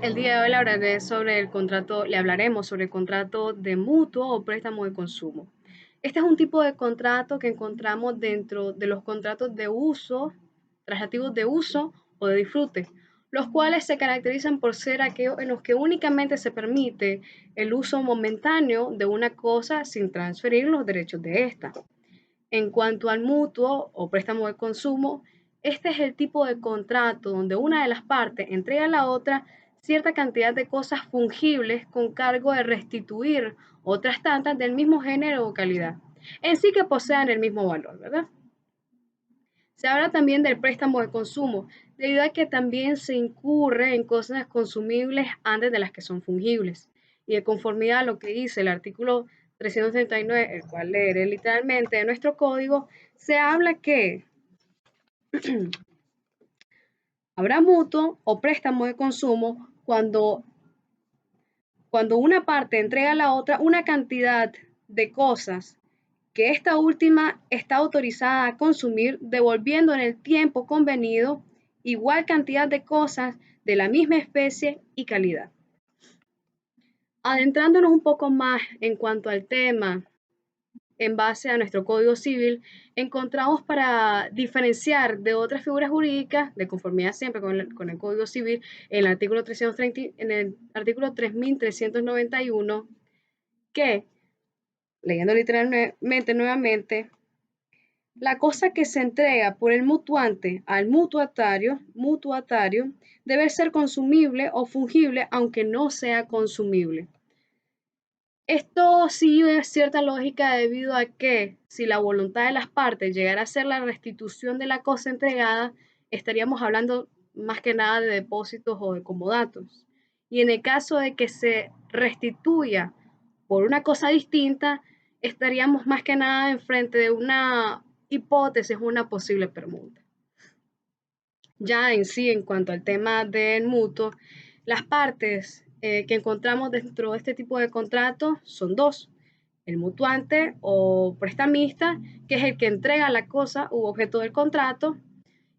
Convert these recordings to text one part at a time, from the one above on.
El día de hoy le hablaremos sobre el contrato de mutuo o préstamo de consumo. Este es un tipo de contrato que encontramos dentro de los contratos de uso, traslativos de uso o de disfrute, los cuales se caracterizan por ser aquellos en los que únicamente se permite el uso momentáneo de una cosa sin transferir los derechos de ésta. En cuanto al mutuo o préstamo de consumo, este es el tipo de contrato donde una de las partes entrega a la otra cierta cantidad de cosas fungibles con cargo de restituir otras tantas del mismo género o calidad, en sí que posean el mismo valor, ¿verdad? Se habla también del préstamo de consumo, debido a que también se incurre en cosas consumibles antes de las que son fungibles. Y de conformidad a lo que dice el artículo 339, el cual leeré literalmente de nuestro código, se habla que habrá mutuo o préstamo de consumo cuando una parte entrega a la otra una cantidad de cosas que esta última está autorizada a consumir, devolviendo en el tiempo convenido igual cantidad de cosas de la misma especie y calidad. Adentrándonos un poco más en cuanto al tema, en base a nuestro Código Civil, encontramos para diferenciar de otras figuras jurídicas, de conformidad siempre con el Código Civil, en el artículo 3391, que, leyendo literalmente nuevamente, la cosa que se entrega por el mutuante al mutuatario debe ser consumible o fungible aunque no sea consumible. Esto sigue cierta lógica debido a que si la voluntad de las partes llegara a ser la restitución de la cosa entregada, estaríamos hablando más que nada de depósitos o de comodatos. Y en el caso de que se restituya por una cosa distinta, estaríamos más que nada enfrente de una hipótesis, una posible permuta. Ya en sí, en cuanto al tema del mutuo, las partes que encontramos dentro de este tipo de contrato son dos: el mutuante o prestamista, que es el que entrega la cosa u objeto del contrato,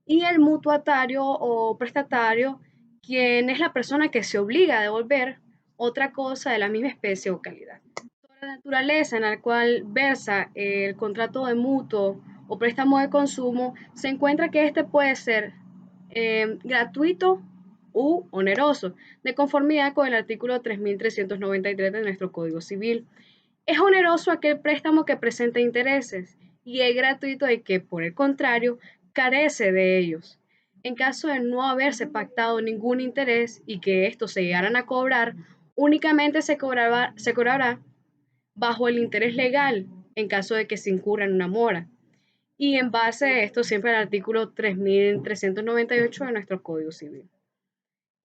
y el mutuatario o prestatario, quien es la persona que se obliga a devolver otra cosa de la misma especie o calidad. La naturaleza en la cual versa el contrato de mutuo o préstamo de consumo, se encuentra que este puede ser gratuito u oneroso, de conformidad con el artículo 3393 de nuestro Código Civil. Es oneroso aquel préstamo que presenta intereses y es gratuito el que, por el contrario, carece de ellos. En caso de no haberse pactado ningún interés y que estos se llegaran a cobrar, únicamente se cobrará bajo el interés legal en caso de que se incurra en una mora. Y en base a esto, siempre el artículo 3398 de nuestro Código Civil.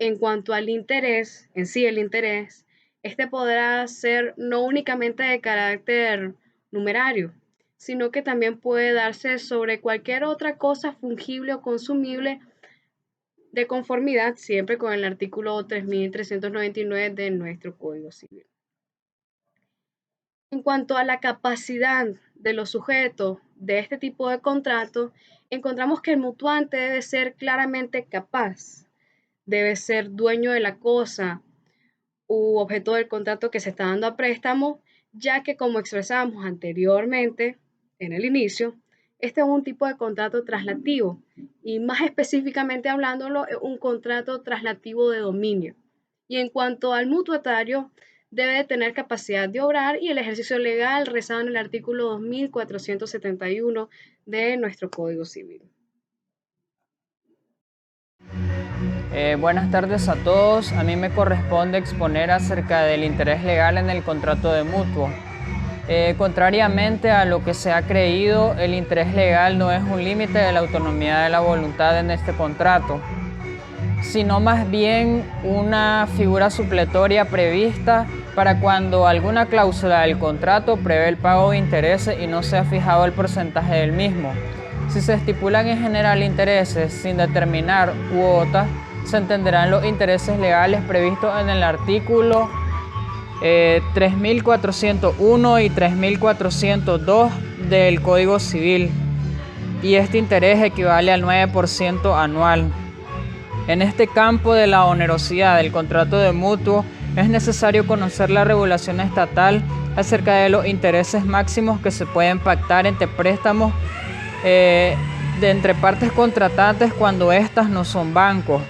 En cuanto al interés, en sí el interés, este podrá ser no únicamente de carácter numerario, sino que también puede darse sobre cualquier otra cosa fungible o consumible, de conformidad siempre con el artículo 3399 de nuestro Código Civil. En cuanto a la capacidad de los sujetos de este tipo de contrato, encontramos que el mutuante debe ser claramente capaz, debe ser dueño de la cosa u objeto del contrato que se está dando a préstamo, ya que, como expresábamos anteriormente en el inicio, este es un tipo de contrato traslativo y, más específicamente hablándolo, es un contrato traslativo de dominio. Y en cuanto al mutuatario, debe de tener capacidad de obrar y el ejercicio legal rezado en el artículo 2471 de nuestro Código Civil. Buenas tardes a todos. A mí me corresponde exponer acerca del interés legal en el contrato de mutuo. Contrariamente a lo que se ha creído, el interés legal no es un límite de la autonomía de la voluntad en este contrato, sino más bien una figura supletoria prevista para cuando alguna cláusula del contrato prevé el pago de intereses y no se ha fijado el porcentaje del mismo. Si se estipulan en general intereses sin determinar cuotas, se entenderán los intereses legales previstos en el artículo 3401 y 3402 del Código Civil, y este interés equivale al 9% anual. En este campo de la onerosidad del contrato de mutuo, es necesario conocer la regulación estatal acerca de los intereses máximos que se pueden pactar entre préstamos entre partes contratantes cuando éstas no son bancos.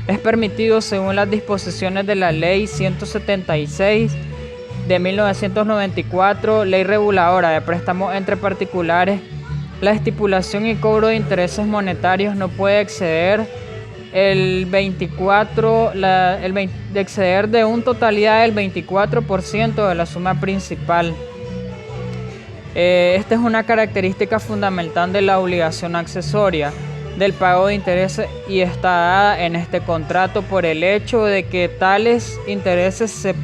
Es permitido, según las disposiciones de la Ley 176 de 1994, Ley Reguladora de Préstamos entre Particulares, la estipulación y cobro de intereses monetarios no puede exceder exceder de una totalidad del 24% de la suma principal. Esta es una característica fundamental de la obligación accesoria del pago de intereses y está dada en este contrato por el hecho de que tales intereses se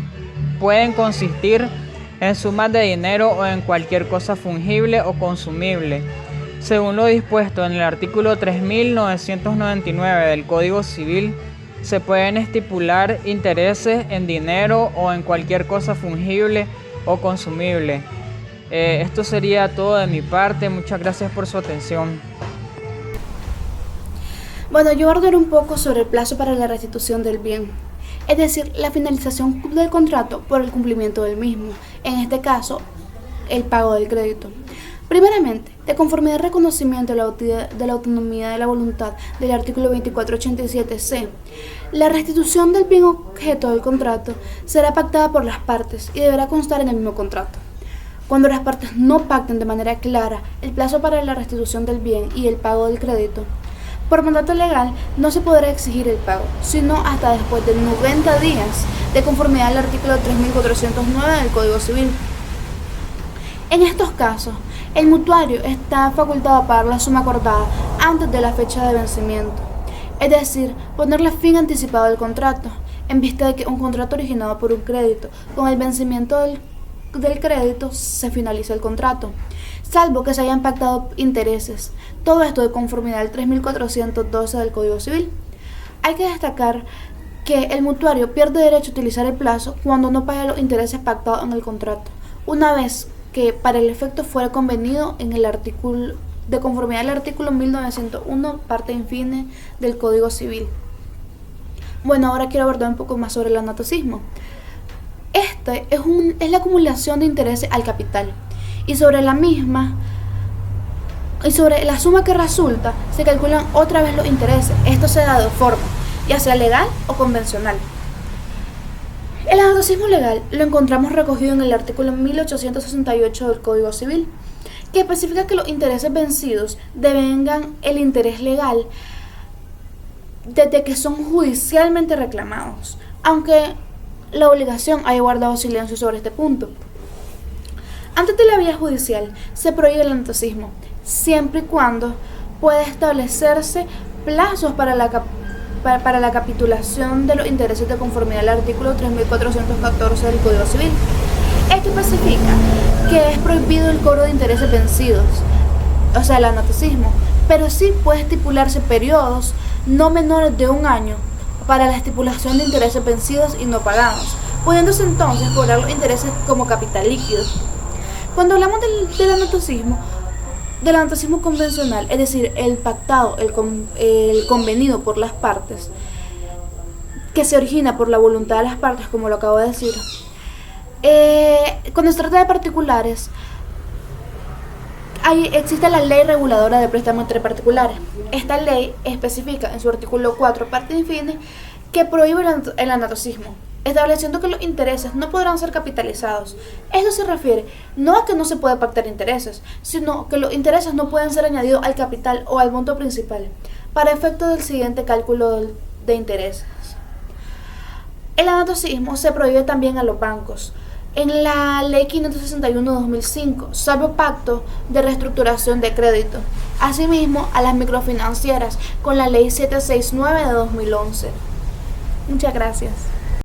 pueden consistir en sumas de dinero o en cualquier cosa fungible o consumible. Según lo dispuesto en el artículo 3999 del Código Civil, se pueden estipular intereses en dinero o en cualquier cosa fungible o consumible. Esto sería todo de mi parte. Muchas gracias por su atención. Bueno, yo voy a hablar un poco sobre el plazo para la restitución del bien, es decir, la finalización del contrato por el cumplimiento del mismo, en este caso, el pago del crédito. Primeramente, de conformidad al reconocimiento de la autonomía de la voluntad del artículo 2487c, la restitución del bien objeto del contrato será pactada por las partes y deberá constar en el mismo contrato. Cuando las partes no pacten de manera clara el plazo para la restitución del bien y el pago del crédito, por mandato legal no se podrá exigir el pago, sino hasta después de 90 días, de conformidad al artículo 3409 del Código Civil. En estos casos, el mutuario está facultado a pagar la suma acordada antes de la fecha de vencimiento, es decir, ponerle fin anticipado al contrato, en vista de que un contrato originado por un crédito, con el vencimiento del crédito se finaliza el contrato, salvo que se hayan pactado intereses. Todo esto de conformidad al 3412 del Código Civil. Hay que destacar que el mutuario pierde derecho a utilizar el plazo cuando no paga los intereses pactados en el contrato, una vez que para el efecto fuera convenido en el artículo de conformidad al artículo 1901, parte infine del Código Civil. Bueno, ahora quiero abordar un poco más sobre el anatocismo. Este es la acumulación de intereses al capital, y sobre la misma y sobre la suma que resulta se calculan otra vez los intereses. Esto se da de dos formas, ya sea legal o convencional. El anatocismo legal lo encontramos recogido en el artículo 1868 del Código Civil, que especifica que los intereses vencidos devengan el interés legal desde que son judicialmente reclamados, aunque la obligación haya guardado silencio sobre este punto. Antes de la vía judicial se prohíbe el anatocismo, siempre y cuando pueda establecerse plazos para la capitulación de los intereses de conformidad al artículo 3414 del Código Civil. Esto especifica que es prohibido el cobro de intereses vencidos, o sea, el anatocismo, pero sí puede estipularse periodos no menores de un año para la estipulación de intereses vencidos y no pagados, pudiéndose entonces cobrar los intereses como capital líquido. Cuando hablamos del anatocismo convencional, es decir, el pactado, el convenido por las partes, que se origina por la voluntad de las partes, como lo acabo de decir, cuando se trata de particulares, existe la Ley Reguladora de Préstamos entre Particulares. Esta ley especifica en su artículo 4, parte infine, que prohíbe el anatocismo, estableciendo que los intereses no podrán ser capitalizados. Esto se refiere no a que no se puede pactar intereses, sino que los intereses no pueden ser añadidos al capital o al monto principal, para efecto del siguiente cálculo de intereses. El anatocismo se prohíbe también a los bancos en la Ley 561 de 2005, salvo pacto de reestructuración de crédito. Asimismo, a las microfinancieras con la Ley 769 de 2011. Muchas gracias.